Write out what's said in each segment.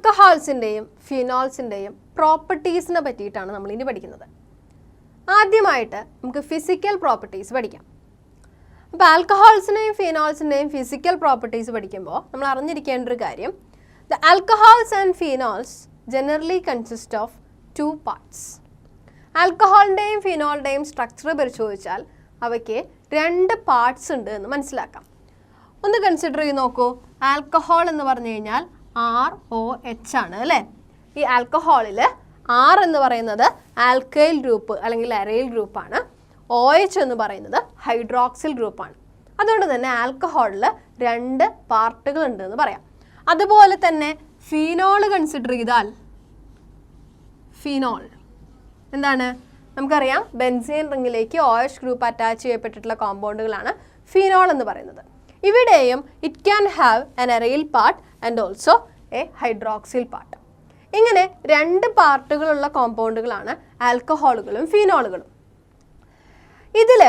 ആൽക്കഹോൾസിൻ്റെയും ഫിനോൾസിൻ്റെയും പ്രോപ്പർട്ടീസിനെ പറ്റിയിട്ടാണ് നമ്മൾ ഇനി പഠിക്കുന്നത്. ആദ്യമായിട്ട് നമുക്ക് ഫിസിക്കൽ പ്രോപ്പർട്ടീസ് പഠിക്കാം. അപ്പോൾ ആൽക്കഹോൾസിൻ്റെയും ഫിനോൾസിൻ്റെയും ഫിസിക്കൽ പ്രോപ്പർട്ടീസ് പഠിക്കുമ്പോൾ നമ്മൾ അറിഞ്ഞിരിക്കേണ്ട ഒരു കാര്യം, the alcohols and phenols generally consist of 2 parts. ആൽക്കഹോളിൻ്റെയും ഫിനോളിൻ്റെയും സ്ട്രക്ചർ പരിശോധിച്ചാൽ അവയ്ക്ക് 2 പാർട്സ് ഉണ്ട് എന്ന് മനസ്സിലാക്കാം. ഒന്ന് കൺസിഡർ ചെയ്ത് നോക്കൂ. ആൽക്കഹോൾ എന്ന് പറഞ്ഞു കഴിഞ്ഞാൽ ROH ആണ് അല്ലേ. ഈ ആൽക്കഹോളിൽ R എന്ന് പറയുന്നത് ആൽക്കൈൽ ഗ്രൂപ്പ് അല്ലെങ്കിൽ അരൈൽ ഗ്രൂപ്പാണ്. OH എന്ന് പറയുന്നത് ഹൈഡ്രോക്സിൽ ഗ്രൂപ്പാണ്. അതുകൊണ്ട് തന്നെ ആൽക്കഹോളിൽ 2 പാർട്ടുകൾ ഉണ്ട് എന്ന് പറയാം. അതുപോലെ തന്നെ ഫിനോൾ കൺസിഡർ ചെയ്താൽ, ഫിനോൾ എന്താണ് നമുക്കറിയാം, ബെൻസീൻ റിങ്ങിലേക്ക് OH ഗ്രൂപ്പ് അറ്റാച്ച് ചെയ്യപ്പെട്ടിട്ടുള്ള കോമ്പൗണ്ടുകളാണ് ഫിനോൾ എന്ന് പറയുന്നത്. ഇവിടെയും it can have an aryl part and also a hydroxyl part. ഇങ്ങനെ 2 പാർട്ടുകളുള്ള കോമ്പൗണ്ടുകളാണ് ആൽക്കഹോളുകളും ഫിനോളുകളും. ഇതിൽ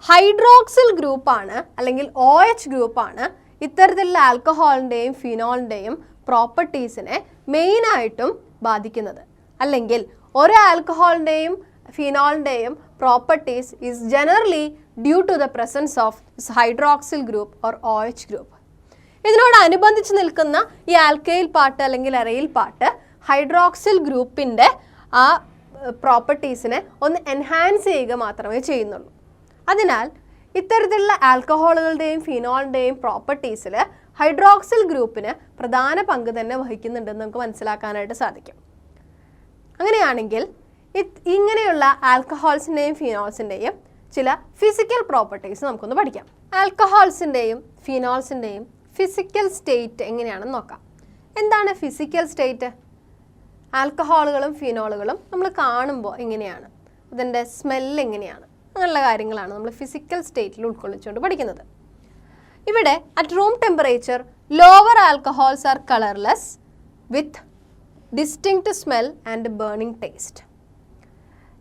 ഹൈഡ്രോക്സിൽ ഗ്രൂപ്പാണ് അല്ലെങ്കിൽ OH ഗ്രൂപ്പാണ് ഇത്തരത്തിലുള്ള ആൽക്കഹോളിൻ്റെയും ഫിനോളിൻ്റെയും പ്രോപ്പർട്ടീസിനെ മെയിനായിട്ടും ബാധിക്കുന്നത്. അല്ലെങ്കിൽ ഒരു ആൽക്കഹോളിൻ്റെയും ഫിനോളിൻ്റെയും properties is generally due to the presence of hydroxyl group or OH group. ഇതിനോടനുബന്ധിച്ച് നിൽക്കുന്ന ഈ ആൽക്കൈൽ പാർട്ട് അല്ലെങ്കിൽ അരൈൽ പാർട്ട് ഹൈഡ്രോക്സിൽ ഗ്രൂപ്പിൻ്റെ ആ പ്രോപ്പർട്ടീസിനെ ഒന്ന് എൻഹാൻസ് ചെയ്യുക മാത്രമേ ചെയ്യുന്നുള്ളൂ. അതിനാൽ ഇത്തരത്തിലുള്ള ആൽക്കഹോളുകളുടെയും ഫിനോളിൻ്റെയും പ്രോപ്പർട്ടീസിൽ ഹൈഡ്രോക്സിൽ ഗ്രൂപ്പിന് പ്രധാന പങ്ക് തന്നെ വഹിക്കുന്നുണ്ടെന്ന് നമുക്ക് മനസ്സിലാക്കാനായിട്ട് സാധിക്കും. അങ്ങനെയാണെങ്കിൽ ഇങ്ങനെയുള്ള ആൽക്കഹോൾസിൻ്റെയും ഫിനോൾസിൻ്റെയും ചില ഫിസിക്കൽ പ്രോപ്പർട്ടീസ് നമുക്കൊന്ന് പഠിക്കാം. ആൽക്കഹോൾസിൻ്റെയും ഫിനോൾസിൻ്റെയും ഫിസിക്കൽ സ്റ്റേറ്റ് എങ്ങനെയാണെന്ന് നോക്കാം. എന്താണ് ഫിസിക്കൽ സ്റ്റേറ്റ്? ആൽക്കഹോളുകളും ഫിനോളുകളും നമ്മൾ കാണുമ്പോൾ എങ്ങനെയാണ്, അതിൻ്റെ സ്മെല്ല് എങ്ങനെയാണ്, അങ്ങനെയുള്ള കാര്യങ്ങളാണ് നമ്മൾ ഫിസിക്കൽ സ്റ്റേറ്റിൽ ഉൾക്കൊള്ളിച്ചുകൊണ്ട് പഠിക്കുന്നത്. ഇവിടെ at room temperature lower alcohols are colourless with distinct smell and burning taste.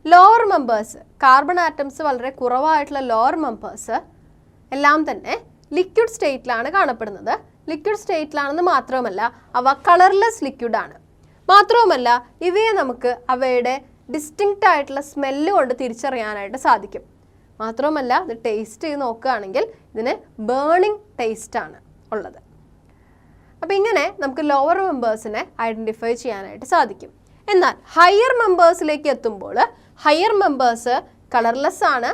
Lower members, carbon atoms വളരെ കുറവായിട്ടുള്ള ലോവർ മെമ്പേഴ്സ് എല്ലാം തന്നെ ലിക്വിഡ് സ്റ്റേറ്റിലാണ് കാണപ്പെടുന്നത്. ലിക്വിഡ് സ്റ്റേറ്റിലാണെന്ന് മാത്രമല്ല അവ കളർലെസ് ലിക്വിഡാണ്. മാത്രവുമല്ല ഇവയെ നമുക്ക് അവയുടെ ഡിസ്റ്റിങ്ക്റ്റ് ആയിട്ടുള്ള സ്മെല്ല് കൊണ്ട് തിരിച്ചറിയാനായിട്ട് സാധിക്കും. മാത്രവുമല്ല ഇത് ടേസ്റ്റ് ചെയ്ത് നോക്കുകയാണെങ്കിൽ ഇതിന് ബേണിംഗ് ടേസ്റ്റാണ് ഉള്ളത്. അപ്പോൾ ഇങ്ങനെ നമുക്ക് ലോവർ മെമ്പേഴ്സിനെ ഐഡൻറ്റിഫൈ ചെയ്യാനായിട്ട് സാധിക്കും. എന്നാൽ ഹയർ മെമ്പേഴ്സിലേക്ക് എത്തുമ്പോൾ ഹയർ മെമ്പേഴ്സ് കളർലെസ് ആണ്,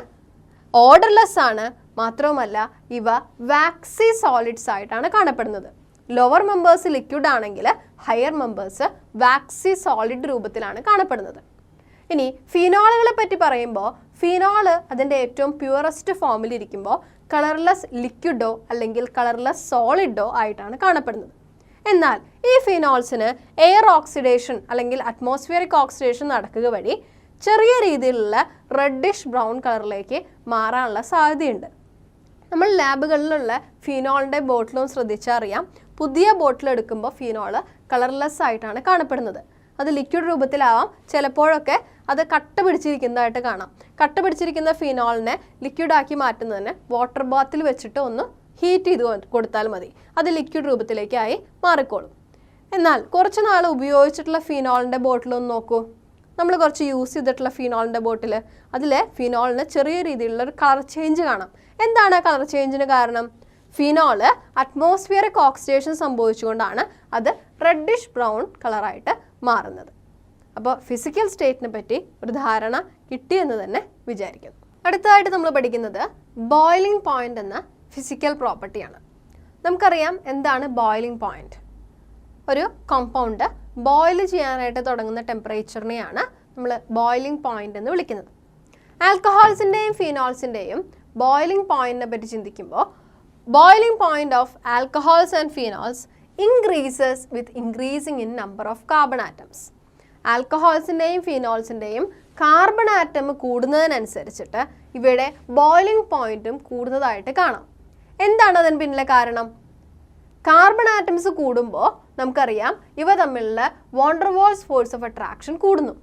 ഓർഡർലെസ് ആണ്. മാത്രവുമല്ല ഇവ വാക്സി സോളിഡ്സ് ആയിട്ടാണ് കാണപ്പെടുന്നത്. ലോവർ മെമ്പേഴ്സ് ലിക്വിഡ് ആണെങ്കിൽ ഹയർ മെമ്പേഴ്സ് വാക്സി സോളിഡ് രൂപത്തിലാണ് കാണപ്പെടുന്നത്. ഇനി ഫിനോളുകളെ പറ്റി പറയുമ്പോൾ ഫിനോള് അതിൻ്റെ ഏറ്റവും പ്യുവറസ്റ്റ് ഫോമിലിരിക്കുമ്പോൾ കളർലെസ് ലിക്വിഡോ അല്ലെങ്കിൽ കളർലെസ് സോളിഡോ ആയിട്ടാണ് കാണപ്പെടുന്നത്. എന്നാൽ ഈ ഫിനോൾസിന് എയർ ഓക്സിഡേഷൻ അല്ലെങ്കിൽ അറ്റ്മോസ്ഫിയറിക് ഓക്സിഡേഷൻ നടക്കുക വഴി ചെറിയ രീതിയിലുള്ള റെഡിഷ് ബ്രൗൺ കളറിലേക്ക് മാറാനുള്ള സാധ്യതയുണ്ട്. നമ്മൾ ലാബുകളിലുള്ള ഫിനോളിൻ്റെ ബോട്ടിലും ശ്രദ്ധിച്ചാൽ അറിയാം, പുതിയ ബോട്ടിൽ എടുക്കുമ്പോൾ ഫിനോള് കളർലെസ് ആയിട്ടാണ് കാണപ്പെടുന്നത്. അത് ലിക്വിഡ് രൂപത്തിലാവാം, ചിലപ്പോഴൊക്കെ അത് കട്ട പിടിച്ചിരിക്കുന്നതായിട്ട് കാണാം. കട്ട പിടിച്ചിരിക്കുന്ന ഫിനോളിനെ ലിക്വിഡാക്കി മാറ്റുന്നതിന് വാട്ടർ ബാത്തിൽ വെച്ചിട്ട് ഒന്ന് ഹീറ്റ് ചെയ്ത് കൊടുത്താൽ മതി, അത് ലിക്വിഡ് രൂപത്തിലേക്കായി മാറിക്കോളും. എന്നാൽ കുറച്ച് നാൾ ഉപയോഗിച്ചിട്ടുള്ള ഫിനോളിൻ്റെ ബോട്ടിലൊന്ന് നോക്കൂ. നമ്മൾ കുറച്ച് യൂസ് ചെയ്തിട്ടുള്ള ഫിനോളിൻ്റെ ബോട്ടിൽ അതിൽ ഫിനോളിന് ചെറിയ രീതിയിലുള്ള ഒരു കളർ ചേഞ്ച് കാണാം. എന്താണ് ആ കളർ ചേഞ്ചിന് കാരണം? ഫിനോള് അറ്റ്മോസ്ഫിയറിക് ഓക്സിഡേഷൻ സംഭവിച്ചുകൊണ്ടാണ് അത് റെഡിഷ് ബ്രൗൺ കളറായിട്ട് മാറുന്നത്. അപ്പോൾ ഫിസിക്കൽ സ്റ്റേറ്റിനെ പറ്റി ഒരു ധാരണ കിട്ടിയെന്ന് തന്നെ വിചാരിക്കുന്നു. അടുത്തതായിട്ട് നമ്മൾ പഠിക്കുന്നത് ബോയിലിംഗ് പോയിന്റ് എന്ന ഫിസിക്കൽ പ്രോപ്പർട്ടിയാണ്. നമുക്കറിയാം എന്താണ് ബോയിലിംഗ് പോയിന്റ്. ഒരു കോമ്പൗണ്ട് ബോയിൽ ചെയ്യാനായിട്ട് തുടങ്ങുന്ന ടെമ്പറേച്ചറിനെയാണ് നമ്മൾ ബോയിലിംഗ് പോയിന്റ് എന്ന് വിളിക്കുന്നത്. ആൽക്കഹോൾസിൻ്റെയും ഫിനോൾസിൻ്റെയും ബോയിലിംഗ് പോയിന്റിനെ പറ്റി ചിന്തിക്കുമ്പോൾ boiling point of alcohols and phenols increases with increasing in number of carbon atoms. ആൽക്കഹോൾസിൻ്റെയും ഫിനോൾസിൻ്റെയും കാർബൺ ആറ്റം കൂടുന്നതിനനുസരിച്ചിട്ട് ഇവയുടെ ബോയിലിംഗ് പോയിന്റും കൂടുന്നതായിട്ട് കാണാം. എന്താണ് അതിന് പിന്നിലെ കാരണം? കാർബൺ ആറ്റംസ് കൂടുമ്പോൾ നമുക്കറിയാം ഇവ തമ്മിലുള്ള വാണ്ടർവാൾസ് ഫോഴ്സ് ഓഫ് അട്രാക്ഷൻ കൂടുന്നു.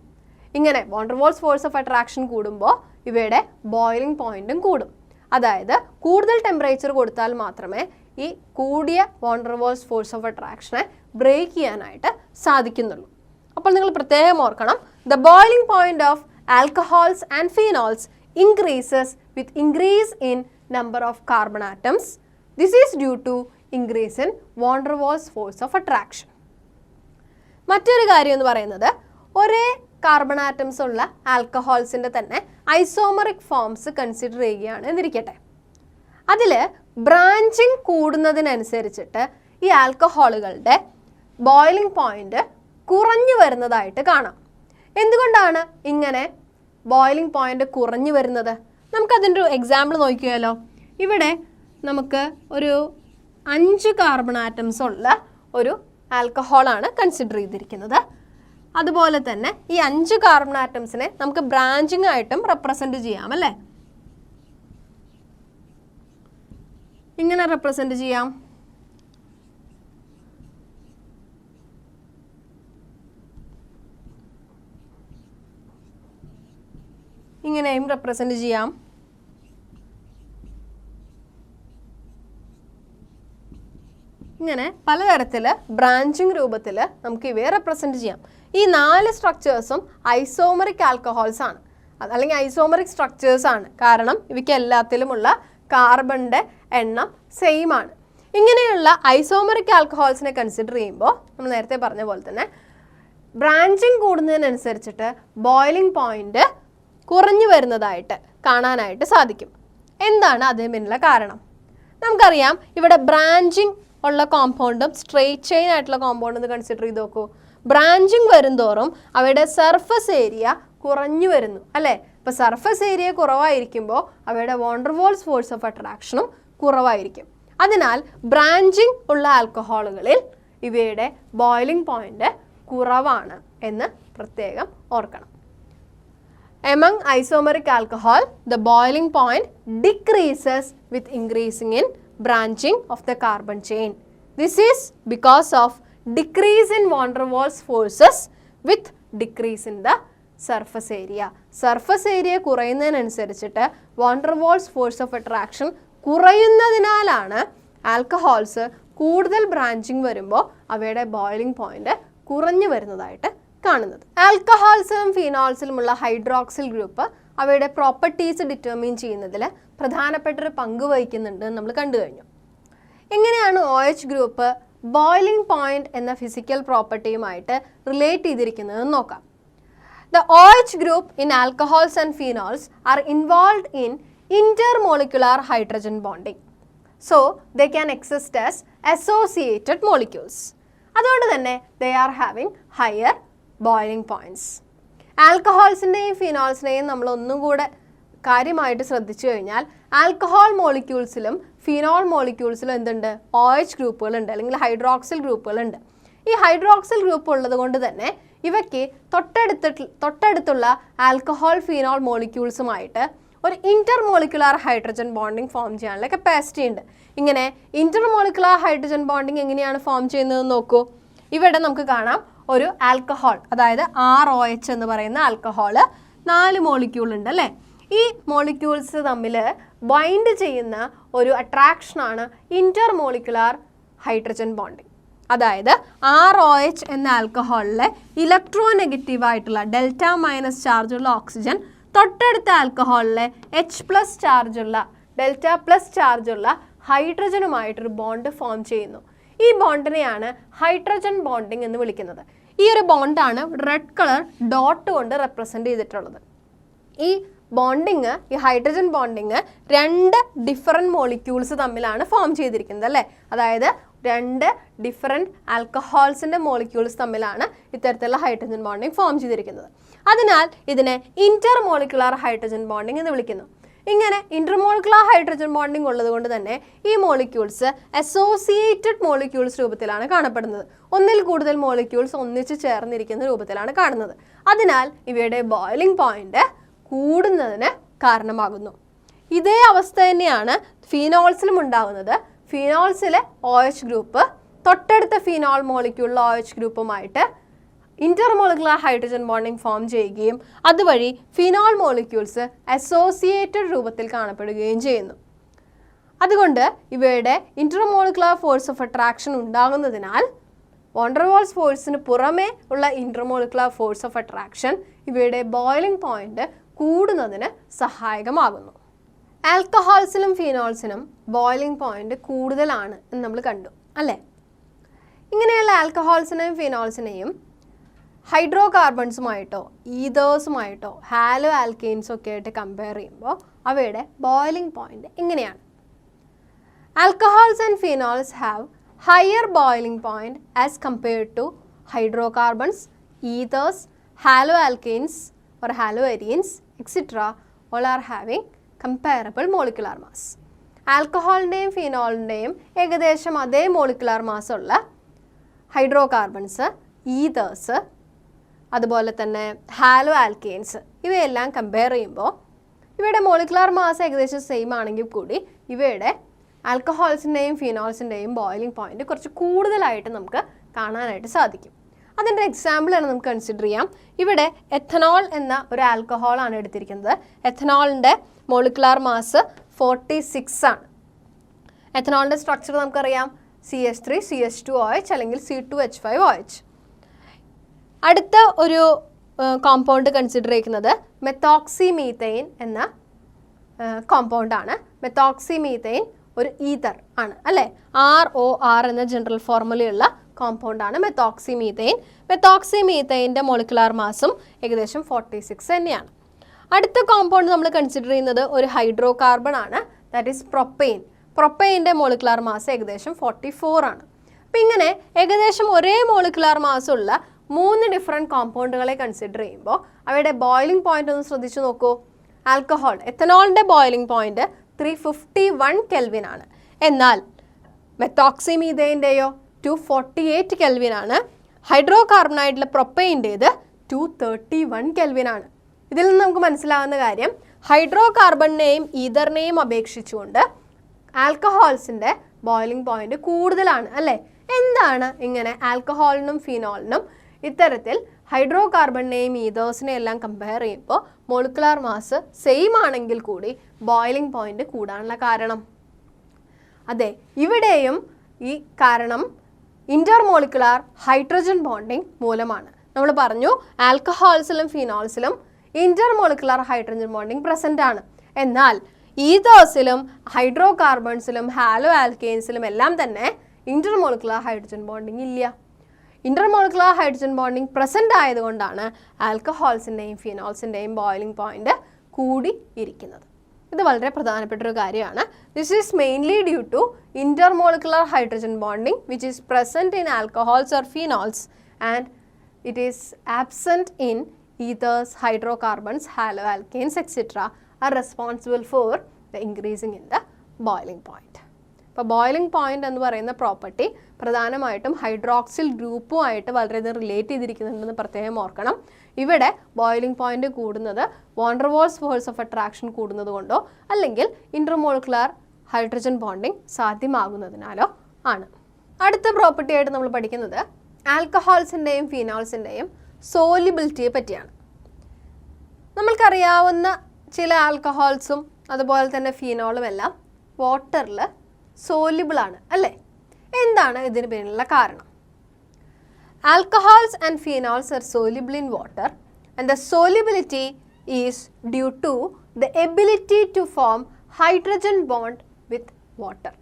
ഇങ്ങനെ വാണ്ടർവാൾസ് ഫോഴ്സ് ഓഫ് അട്രാക്ഷൻ കൂടുമ്പോൾ ഇവയുടെ ബോയിലിംഗ് പോയിന്റും കൂടും. അതായത് കൂടുതൽ ടെമ്പറേച്ചർ കൊടുത്താൽ മാത്രമേ ഈ കൂടിയ വാണ്ടർവാൾസ് ഫോഴ്സ് ഓഫ് അട്രാക്ഷനെ ബ്രേക്ക് ചെയ്യാനായിട്ട് സാധിക്കുന്നുള്ളൂ. അപ്പോൾ നിങ്ങൾ പ്രത്യേകം ഓർക്കണം, the boiling point of alcohols and phenols increases with increase in number of carbon atoms. This is due to increase in van der Waals force of attraction. മറ്റൊരു കാര്യം എന്ന് പറയുന്നത്, ഒരേ കാർബൺ ആറ്റംസ് ഉള്ള ആൽക്കഹോൾസിൻ്റെ തന്നെ ഐസോമറിക് ഫോംസ് കൺസിഡർ ചെയ്യുകയാണ് എന്നിരിക്കട്ടെ. അതിൽ ബ്രാഞ്ചിങ് കൂടുന്നതിനനുസരിച്ചിട്ട് ഈ ആൽക്കഹോളുകളുടെ ബോയിലിംഗ് പോയിന്റ് കുറഞ്ഞു വരുന്നതായിട്ട് കാണാം. എന്തുകൊണ്ടാണ് ഇങ്ങനെ ബോയിലിംഗ് പോയിന്റ് കുറഞ്ഞു വരുന്നത്? നമുക്കതിൻ്റെ ഒരു എക്സാമ്പിൾ നോക്കിയാലോ. ഇവിടെ നമുക്ക് ഒരു 5 കാർബൺ ആറ്റംസ് ഉള്ള ഒരു ആൽക്കഹോളാണ് കൺസിഡർ ചെയ്തിരിക്കുന്നത്. അതുപോലെ തന്നെ ഈ 5 കാർബൺ ആറ്റംസിനെ നമുക്ക് ബ്രാഞ്ചിങ് ആയിട്ടും റെപ്രസെൻറ്റ് ചെയ്യാം അല്ലേ? ഇങ്ങനെ റെപ്രസെൻറ്റ് ചെയ്യാം. ഇങ്ങനെയും റെപ്രസെൻറ്റ് ചെയ്യാം. ഇങ്ങനെ പലതരത്തിൽ ബ്രാഞ്ചിങ് രൂപത്തിൽ നമുക്ക് ഇവയെ റെപ്രസെൻറ്റ് ചെയ്യാം. ഈ 4 സ്ട്രക്ചേഴ്സും ഐസോമറിക് ആൽക്കഹോൾസ് ആണ്, അല്ലെങ്കിൽ ഐസോമറിക് സ്ട്രക്ചേഴ്സ് ആണ്. കാരണം ഇവയ്ക്ക് എല്ലാത്തിലുമുള്ള കാർബണിൻ്റെ എണ്ണം സെയിം ആണ്. ഇങ്ങനെയുള്ള ഐസോമറിക് ആൽക്കഹോൾസിനെ കൺസിഡർ ചെയ്യുമ്പോൾ നമ്മൾ നേരത്തെ പറഞ്ഞ പോലെ തന്നെ ബ്രാഞ്ചിങ് കൂടുന്നതിനനുസരിച്ചിട്ട് ബോയിലിംഗ് പോയിന്റ് കുറഞ്ഞു വരുന്നതായിട്ട് കാണാനായിട്ട് സാധിക്കും. എന്താണ് അതിന് പിന്നിലുള്ള കാരണം? നമുക്കറിയാം, ഇവിടെ ബ്രാഞ്ചിങ് ഉള്ള കോമ്പൗണ്ടും സ്ട്രെയിറ്റ് ചെയിൻ ആയിട്ടുള്ള കോമ്പൗണ്ടും ഒന്ന് കൺസിഡർ ചെയ്ത് നോക്കൂ. ബ്രാഞ്ചിങ് വരുംതോറും അവയുടെ സർഫസ് ഏരിയ കുറഞ്ഞു വരുന്നു അല്ലേ? ഇപ്പോൾ സർഫസ് ഏരിയ കുറവായിരിക്കുമ്പോൾ അവയുടെ van der Waals force of അട്രാക്ഷനും കുറവായിരിക്കും. അതിനാൽ ബ്രാഞ്ചിങ് ഉള്ള ആൽക്കഹോളുകളിൽ ഇവയുടെ ബോയിലിംഗ് പോയിന്റ് കുറവാണ് എന്ന് പ്രത്യേകം ഓർക്കണം. Among isomeric alcohol, the boiling point decreases with increasing in branching of the carbon chain. This is because of decrease in van der Waals forces with decrease in the surface area. Surface area കുറയുന്നതിനനുസരിച്ചിട്ട് van der Waals force of attraction കുറയുന്നതിനാലാണ് alcohols കൂടുതൽ branching വരുമ്പോൾ അവയുടെ boiling point കുറഞ്ഞു വരുന്നതായിട്ട് കാണുന്നത്. ആൽക്കഹോൾസിലും ഫീനോൾസിലുമുള്ള ഹൈഡ്രോക്സിൽ ഗ്രൂപ്പ് അവയുടെ പ്രോപ്പർട്ടീസ് ഡിറ്റർമിൻ ചെയ്യുന്നതിൽ പ്രധാനപ്പെട്ടൊരു പങ്ക് വഹിക്കുന്നുണ്ട് നമ്മൾ കണ്ടു കഴിഞ്ഞു. എങ്ങനെയാണ് OH ഗ്രൂപ്പ് ബോയിലിംഗ് പോയിന്റ് എന്ന ഫിസിക്കൽ പ്രോപ്പർട്ടിയുമായിട്ട് റിലേറ്റ് ചെയ്തിരിക്കുന്നതെന്ന് നോക്കാം. The OH group in alcohols and phenols are involved in intermolecular hydrogen bonding. So, they can exist as associated molecules. അതുകൊണ്ട് തന്നെ they are having higher boiling points. ആൽക്കഹോൾസിൻ്റെയും ഫിനോൾസിനെയും നമ്മൾ ഒന്നും കൂടെ കാര്യമായിട്ട് ശ്രദ്ധിച്ചു കഴിഞ്ഞാൽ ആൽക്കഹോൾ മോളിക്യൂൾസിലും ഫിനോൾ മോളിക്യൂൾസിലും എന്തുണ്ട്? OH ഗ്രൂപ്പുകളുണ്ട്, അല്ലെങ്കിൽ ഹൈഡ്രോക്സിൽ ഗ്രൂപ്പുകളുണ്ട്. ഈ ഹൈഡ്രോക്സിൽ ഗ്രൂപ്പ് ഉള്ളത് കൊണ്ട് തന്നെ ഇവയ്ക്ക് തൊട്ടടുത്തുള്ള ആൽക്കഹോൾ ഫിനോൾ മോളിക്യൂൾസുമായിട്ട് ഒരു ഇന്റർമോളിക്കുലാർ ഹൈഡ്രജൻ ബോണ്ടിങ് ഫോം ചെയ്യാനുള്ള കപ്പാസിറ്റി ഉണ്ട്. ഇങ്ങനെ ഇന്റർമോളിക്കുലാർ ഹൈഡ്രജൻ ബോണ്ടിങ് എങ്ങനെയാണ് ഫോം ചെയ്യുന്നതെന്ന് നോക്കൂ. ഇവിടെ നമുക്ക് കാണാം ഒരു ആൽക്കഹോൾ, അതായത് ROH എന്ന് പറയുന്ന ആൽക്കഹോള് 4 മോളിക്യൂൾ ഉണ്ട് അല്ലേ? ഈ മോളിക്യൂൾസ് തമ്മിൽ ബൈൻഡ് ചെയ്യുന്ന ഒരു അട്രാക്ഷനാണ് ഇന്റർമോളിക്കുലാർ ഹൈഡ്രജൻ ബോണ്ടിങ്. അതായത് ROH എന്ന ആൽക്കഹോളിലെ ഇലക്ട്രോനെഗറ്റീവായിട്ടുള്ള δ- ചാർജുള്ള ഓക്സിജൻ തൊട്ടടുത്ത ആൽക്കഹോളിലെ H+ ചാർജുള്ള δ+ ചാർജുള്ള ഹൈഡ്രജനുമായിട്ടൊരു ബോണ്ട് ഫോം ചെയ്യുന്നു. ഈ ബോണ്ടിനെയാണ് ഹൈഡ്രജൻ ബോണ്ടിങ് എന്ന് വിളിക്കുന്നത്. ഈ ഒരു ബോണ്ടാണ് റെഡ് കളർ ഡോട്ട് കൊണ്ട് റെപ്രസെൻ്റ് ചെയ്തിട്ടുള്ളത്. ഈ ബോണ്ടിങ്, ഈ ഹൈഡ്രജൻ ബോണ്ടിങ് 2 ഡിഫറെൻറ്റ് മോളിക്യൂൾസ് തമ്മിലാണ് ഫോം ചെയ്തിരിക്കുന്നത് അല്ലേ? അതായത് 2 ഡിഫറെൻറ്റ് ആൽക്കഹോൾസിൻ്റെ മോളിക്യൂൾസ് തമ്മിലാണ് ഇത്തരത്തിലുള്ള ഹൈഡ്രജൻ ബോണ്ടിങ് ഫോം ചെയ്തിരിക്കുന്നത്. അതിനാൽ ഇതിനെ ഇന്റർമോളിക്കുലാർ ഹൈഡ്രജൻ ബോണ്ടിങ് എന്ന് വിളിക്കുന്നു. ഇങ്ങനെ ഇന്റർമോളിക്കുലാർ ഹൈഡ്രജൻ ബോണ്ടിങ് ഉള്ളത് കൊണ്ട് തന്നെ ഈ മോളിക്യൂൾസ് അസോസിയേറ്റഡ് മോളിക്യൂൾസ് രൂപത്തിലാണ് കാണപ്പെടുന്നത്. ഒന്നിൽ കൂടുതൽ മോളിക്യൂൾസ് ഒന്നിച്ച് ചേർന്നിരിക്കുന്ന രൂപത്തിലാണ് കാണുന്നത്. അതിനാൽ ഇവയുടെ ബോയിലിംഗ് പോയിന്റ് കൂടുന്നതിന് കാരണമാകുന്നു. ഇതേ അവസ്ഥ തന്നെയാണ് ഫീനോൾസിലും ഉണ്ടാകുന്നത്. ഫീനോൾസിലെ OH ഗ്രൂപ്പ് തൊട്ടടുത്ത ഫീനോൾ മോളിക്യൂളിലെ OH ഗ്രൂപ്പുമായിട്ട് ഇന്റർമോളിക്കുലാർ ഹൈഡ്രജൻ ബോണ്ടിങ് ഫോം ചെയ്യുകയും അതുവഴി ഫിനോൾ മോളിക്യൂൾസ് അസോസിയേറ്റഡ് രൂപത്തിൽ കാണപ്പെടുകയും ചെയ്യുന്നു. അതുകൊണ്ട് ഇവയുടെ ഇന്റർമോളിക്കുലാർ ഫോഴ്സ് ഓഫ് അട്രാക്ഷൻ ഉണ്ടാകുന്നതിനാൽ വാണ്ടർവാൾസ് ഫോഴ്സിന് പുറമേ ഉള്ള ഇൻ്റർമോളിക്കുലർ ഫോഴ്സ് ഓഫ് അട്രാക്ഷൻ ഇവയുടെ ബോയിലിംഗ് പോയിന്റ് കൂടുന്നതിന് സഹായകമാകുന്നു. ആൽക്കഹോൾസിലും ഫീനോൾസിനും ബോയിലിംഗ് പോയിന്റ് കൂടുതലാണ് എന്ന് നമ്മൾ കണ്ടു അല്ലേ? ഇങ്ങനെയുള്ള ആൽക്കഹോൾസിനെയും ഫീനോൾസിനെയും ഹൈഡ്രോ കാർബൺസുമായിട്ടോ ഈതേഴ്സുമായിട്ടോ ഹാലോ ആൽക്കെയിൻസും ഒക്കെ ആയിട്ട് കമ്പയർ ചെയ്യുമ്പോൾ അവയുടെ ബോയിലിംഗ് പോയിന്റ് എങ്ങനെയാണ്? Alcohols and phenols have higher boiling point as compared to hydrocarbons, ethers, haloalkanes or haloarenes, etc. all are having comparable molecular mass. ആൽക്കഹോളിൻ്റെയും ഫീനോളിൻ്റെയും ഏകദേശം അതേ മോളിക്കുലാർ മാസ് ഉള്ള ഹൈഡ്രോകാർബൺസ്, ഈതേഴ്സ്, അതുപോലെ തന്നെ ഹാലോ ആൽക്കെയിൻസ് ഇവയെല്ലാം compare ചെയ്യുമ്പോൾ ഇവയുടെ molecular mass ഏകദേശം same ആണെങ്കിൽ കൂടി ഇവയുടെ ആൽക്കഹോൾസിൻ്റെയും ഫീനോൾസിൻ്റെയും ബോയിലിംഗ് പോയിന്റ് കുറച്ച് കൂടുതലായിട്ട് നമുക്ക് കാണാനായിട്ട് സാധിക്കും. അതിൻ്റെ എക്സാമ്പിളാണ് നമുക്ക് കൺസിഡർ ചെയ്യാം. ഇവിടെ എഥനോൾ എന്ന ഒരു ആൽക്കഹോളാണ് എടുത്തിരിക്കുന്നത്. എഥനോളിൻ്റെ മോളിക്കുലാർ മാസ് 46 ആണ്. എഥനോളിൻ്റെ സ്ട്രക്ചർ നമുക്കറിയാം, CH3CH2OH അല്ലെങ്കിൽ C2H5OH. അടുത്ത ഒരു കോമ്പൗണ്ട് കൺസിഡർ ചെയ്യുന്നത് മെത്തോക്സിമീഥെയിൻ എന്ന കോമ്പൗണ്ടാണ്. മെത്തോക്സിമീഥെയിൻ ഒരു ഈതർ ആണ് അല്ലേ? ROR എന്ന ജനറൽ ഫോർമുലയുള്ള കോമ്പൗണ്ടാണ് മെത്തോക്സിമീഥെയിൻ. മെത്തോക്സിമീഥെയിൻ്റെ മോളിക്കുലാർ മാസും ഏകദേശം 46 തന്നെയാണ്. അടുത്ത കോമ്പൗണ്ട് നമ്മൾ കൺസിഡർ ചെയ്യുന്നത് ഒരു ഹൈഡ്രോ കാർബൺ ആണ്, ദാറ്റ് ഈസ് പ്രൊപ്പെയിൻ. പ്രൊപ്പെയിൻ്റെ മോളിക്കുലാർ മാസ് ഏകദേശം 44 ആണ്. അപ്പം ഇങ്ങനെ ഏകദേശം ഒരേ മോളിക്കുലാർ മാസുള്ള 3 ഡിഫറെൻറ്റ് കോമ്പൗണ്ടുകളെ കൺസിഡർ ചെയ്യുമ്പോൾ അവയുടെ ബോയിലിംഗ് പോയിന്റ് ഒന്ന് ശ്രദ്ധിച്ചു നോക്കൂ. ആൽക്കഹോൾ എഥനോളിൻ്റെ ബോയിലിംഗ് പോയിന്റ് 351 കെൽവിൻ ആണ്. എന്നാൽ മെത്തോക്സിമീഥെയിൻ്റെയോ 248 കെൽവിൻ ആണ്. ഹൈഡ്രോ കാർബണായിട്ടുള്ള പ്രൊപ്പെയിൻ്റേത് 231 കെൽവിൻ ആണ്. ഇതിൽ നിന്ന് നമുക്ക് മനസ്സിലാകുന്ന കാര്യം, ഹൈഡ്രോ കാർബണിനെയും ഈതറിനെയും അപേക്ഷിച്ചുകൊണ്ട് ആൽക്കഹോൾസിൻ്റെ ബോയിലിംഗ് പോയിന്റ് കൂടുതലാണ് അല്ലേ? എന്താണ് ഇങ്ങനെ ആൽക്കഹോളിനും ഫീനോളിനും ഇത്തരത്തിൽ ഹൈഡ്രോ കാർബണിനെയും ഈതേഴ്സിനെയും എല്ലാം കമ്പയർ ചെയ്യുമ്പോൾ മോളിക്കുലാർ മാസ് സെയിം ആണെങ്കിൽ കൂടി ബോയിലിംഗ് പോയിന്റ് കൂടാനുള്ള കാരണം? അതെ, ഇവിടെയും ഈ കാരണം ഇന്റർമോളിക്കുലാർ ഹൈഡ്രജൻ ബോണ്ടിങ് മൂലമാണ്. നമ്മൾ പറഞ്ഞു ആൽക്കഹോൾസിലും ഫീനോൾസിലും ഇന്റർമോളിക്കുലാർ ഹൈഡ്രജൻ ബോണ്ടിങ് പ്രസന്റ് ആണ്. എന്നാൽ ഈതേഴ്സിലും ഹൈഡ്രോ കാർബൺസിലും ഹാലോ ആൽക്കെയിൻസിലും എല്ലാം തന്നെ ഇന്റർമോളിക്കുലാർ ഹൈഡ്രജൻ ബോണ്ടിങ് ഇല്ല. ഇന്റർമോളിക്കുലാർ ഹൈഡ്രജൻ ബോണ്ടിങ് പ്രസന്റ് ആയതുകൊണ്ടാണ് ആൽക്കഹോൾസിൻ്റെയും ഫീനോൾസിൻ്റെയും ബോയിലിംഗ് പോയിന്റ് കൂടി ഇരിക്കുന്നത്. ഇത് വളരെ പ്രധാനപ്പെട്ട ഒരു കാര്യമാണ്. This is mainly due to intermolecular hydrogen bonding which is present in alcohols or phenols and it is absent in ethers, hydrocarbons, haloalkanes, etc. are responsible for the increasing in the boiling point. അപ്പോൾ boiling point എന്ന് പറയുന്ന property പ്രധാനമായിട്ടും hydroxyl ഗ്രൂപ്പുമായിട്ട് വളരെയധികം relate ചെയ്തിരിക്കുന്നുണ്ടെന്ന് പ്രത്യേകം ഓർക്കണം. ഇവിടെ boiling point കൂടുന്നത് van der Waals force of attraction കൂടുന്നത് കൊണ്ടോ അല്ലെങ്കിൽ ഇന്റർമോളിക്കുലാർ ഹൈഡ്രജൻ ബോണ്ടിങ് സാധ്യമാകുന്നതിനാലോ ആണ്. അടുത്ത പ്രോപ്പർട്ടി ആയിട്ട് നമ്മൾ പഠിക്കുന്നത് ആൽക്കഹോൾസിൻ്റെയും ഫീനോൾസിൻ്റെയും സോലിബിലിറ്റിയെ പറ്റിയാണ്. നമ്മൾക്കറിയാവുന്ന ചില ആൽക്കഹോൾസും അതുപോലെ തന്നെ ഫീനോളും എല്ലാം വാട്ടറിൽ സോലിബിൾ ആണ് അല്ലേ? എന്താണ് ഇതിന് പിന്നിലുള്ള കാരണം? Alcohols and phenols are soluble in water and the solubility is due to the ability to form hydrogen bond with water.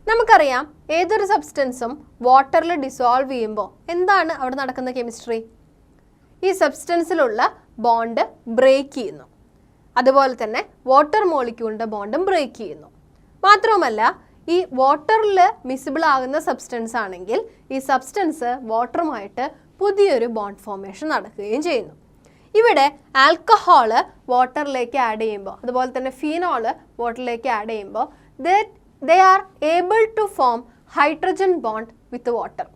നമുക്കറിയാം ഏതൊരു സബ്സ്റ്റൻസും വാട്ടറിൽ ഡിസോൾവ് ചെയ്യുമ്പോൾ എന്താണ് അവിടെ നടക്കുന്ന കെമിസ്ട്രി? ഈ സബ്സ്റ്റൻസിലുള്ള ബോണ്ട് ബ്രേക്ക് ചെയ്യുന്നു. അതുപോലെ തന്നെ വാട്ടർ മോളിക്യൂളിൻ്റെ ബോണ്ടും ബ്രേക്ക് ചെയ്യുന്നു. മാത്രവുമല്ല ഈ വാട്ടറിൽ മിസിബിൾ ആകുന്ന സബ്സ്റ്റൻസ് ആണെങ്കിൽ ഈ സബ്സ്റ്റൻസ് വാട്ടറുമായിട്ട് പുതിയൊരു ബോണ്ട് ഫോർമേഷൻ നടക്കുകയും ചെയ്യുന്നു. ഇവിടെ ആൽക്കഹോള് വാട്ടറിലേക്ക് ആഡ് ചെയ്യുമ്പോൾ അതുപോലെ തന്നെ ഫീനോള് വാട്ടറിലേക്ക് ആഡ് ചെയ്യുമ്പോൾ they are able to form hydrogen bond with water.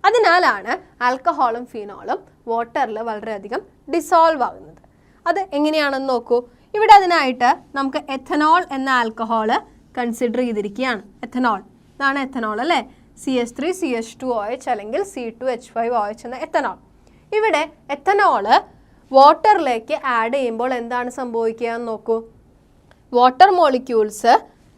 അതിനാലാണ് ആൽക്കഹോളും ഫീനോളും വാട്ടറിൽ വളരെയധികം ഡിസോൾവ് ആകുന്നത്. അത് എങ്ങനെയാണെന്ന് നോക്കൂ. ഇവിടെ അതിനായിട്ട് നമുക്ക് എഥനോൾ എന്ന ആൽക്കഹോള് കൺസിഡർ ചെയ്തിരിക്കുകയാണ്. എഥനോൾ, ഇതാണ് എഥനോൾ അല്ലേ? CH3CH2OH അല്ലെങ്കിൽ C2H5OH എന്ന എഥനോൾ. ഇവിടെ എഥനോള് വാട്ടറിലേക്ക് ആഡ് ചെയ്യുമ്പോൾ എന്താണ് സംഭവിക്കുക എന്ന് നോക്കൂ. വാട്ടർ മോളിക്യൂൾസ്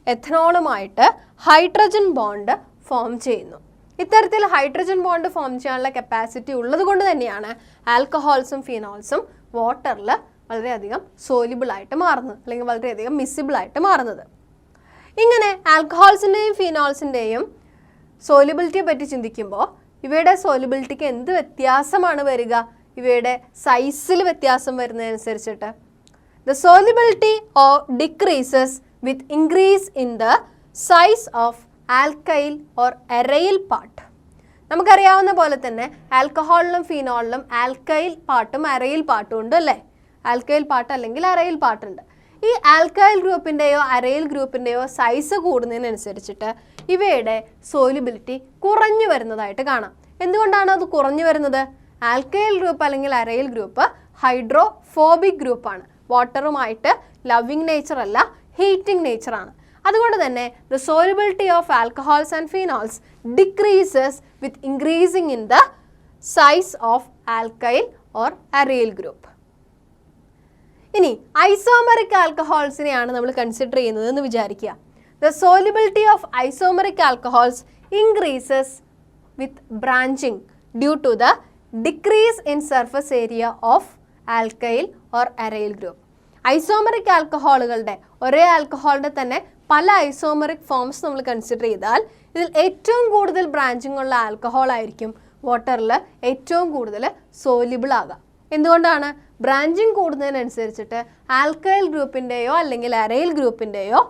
എഥനോളുമായിട്ട് ഹൈഡ്രജൻ ബോണ്ട് ഫോം ചെയ്യുന്നു. ഇത്തരത്തിൽ ഹൈഡ്രജൻ ബോണ്ട് ഫോം ചെയ്യാനുള്ള കപ്പാസിറ്റി ഉള്ളത് കൊണ്ട് തന്നെയാണ് ആൽക്കഹോൾസും ഫിനോൾസും വാട്ടറിൽ വളരെയധികം സോലിബിൾ ആയിട്ട് മാറുന്നത്, അല്ലെങ്കിൽ വളരെയധികം മിസിബിൾ ആയിട്ട് മാറുന്നത്. ഇങ്ങനെ ആൽക്കഹോൾസിൻ്റെയും ഫിനോൾസിൻ്റെയും സോലിബിലിറ്റിയെ പറ്റി ചിന്തിക്കുമ്പോൾ ഇവയുടെ സോലിബിലിറ്റിക്ക് എന്ത് വ്യത്യാസമാണ് വരിക? ഇവയുടെ സൈസിൽ വ്യത്യാസം വരുന്നതനുസരിച്ചിട്ട് the solubility decreases with increase in the size of alkyl or aryl part. നമുക്കറിയാവുന്ന പോലെ തന്നെ ആൽക്കഹോളിലും ഫിനോളിലും ആൽക്കൈൽ പാർട്ടും അരയിൽ പാർട്ടും ഉണ്ട് അല്ലേ? ആൽക്കൈൽ പാർട്ട് അല്ലെങ്കിൽ അരയിൽ പാർട്ടുണ്ട്. ഈ ആൽക്കൈൽ ഗ്രൂപ്പിൻ്റെയോ അരയിൽ ഗ്രൂപ്പിൻ്റെയോ സൈസ് കൂടുന്നതിനനുസരിച്ചിട്ട് ഇവയുടെ സോലിബിലിറ്റി കുറഞ്ഞു വരുന്നതായിട്ട് കാണാം. എന്തുകൊണ്ടാണ് അത് കുറഞ്ഞു വരുന്നത്? ആൽക്കൈൽ ഗ്രൂപ്പ് അല്ലെങ്കിൽ അരയിൽ ഗ്രൂപ്പ് ഹൈഡ്രോഫോബിക് ഗ്രൂപ്പാണ്. വാട്ടറുമായിട്ട് ലവിങ് നേച്ചർ അല്ല, ഹീറ്റിംഗ് നേച്ചറാണ്. അതുകൊണ്ട് തന്നെ the solubility of alcohols and phenols decreases with increasing in the size of alkyl or aryl group. ഇനി ഐസോമറിക് ആൽക്കഹോൾസിനെയാണ് നമ്മൾ കൺസിഡർ ചെയ്യുന്നത് എന്ന് വിചാരിക്കുക. The solubility of isomeric alcohols increases with branching due to the decrease in surface area of alkyl or aryl group. Isomeric ആൽക്കഹോളുകളുടെ ഒരേ ആൽക്കഹോളിൻ്റെ തന്നെ പല ഐസോമറിക് ഫോംസ് നമ്മൾ കൺസിഡർ ചെയ്താൽ ഇതിൽ ഏറ്റവും കൂടുതൽ ബ്രാഞ്ചിങ് ഉള്ള ആൽക്കഹോൾ ആയിരിക്കും വാട്ടറിൽ ഏറ്റവും കൂടുതൽ സോലിബിൾ ആകുക. എന്തുകൊണ്ടാണ്? ബ്രാഞ്ചിങ് കൂടുന്നതിനനുസരിച്ചിട്ട് ആൽക്കൈൽ ഗ്രൂപ്പിൻ്റെയോ അല്ലെങ്കിൽ അരയിൽ ഗ്രൂപ്പിൻ്റെയോ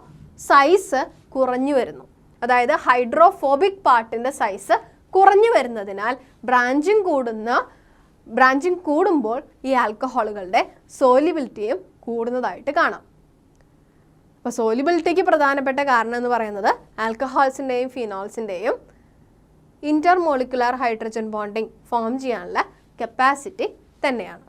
സൈസ് കുറഞ്ഞു വരുന്നു. അതായത് ഹൈഡ്രോഫോബിക് പാർട്ടിൻ്റെ സൈസ് കുറഞ്ഞു വരുന്നതിനാൽ ബ്രാഞ്ചിങ് കൂടുമ്പോൾ ഈ ആൽക്കഹോളുകളുടെ സോലിബിലിറ്റിയും കൂടുന്നതായിട്ട് കാണാം. അപ്പോൾ സോലിബിലിറ്റിക്ക് പ്രധാനപ്പെട്ട കാരണം എന്ന് പറയുന്നത് ആൽക്കഹോൾസിൻ്റെയും ഫിനോൾസിൻ്റെയും ഇൻ്റർമോളിക്കുലാർ ഹൈഡ്രജൻ ബോണ്ടിങ് ഫോം ചെയ്യാനുള്ള കപ്പാസിറ്റി തന്നെയാണ്.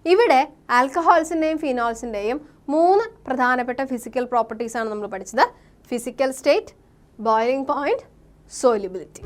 ഇവിടെ ആൽക്കഹോൾസിൻ്റെയും ഫിനോൾസിൻ്റെയും 3 പ്രധാനപ്പെട്ട ഫിസിക്കൽ പ്രോപ്പർട്ടീസാണ് നമ്മൾ പഠിച്ചത്. Physical state, boiling point, solubility.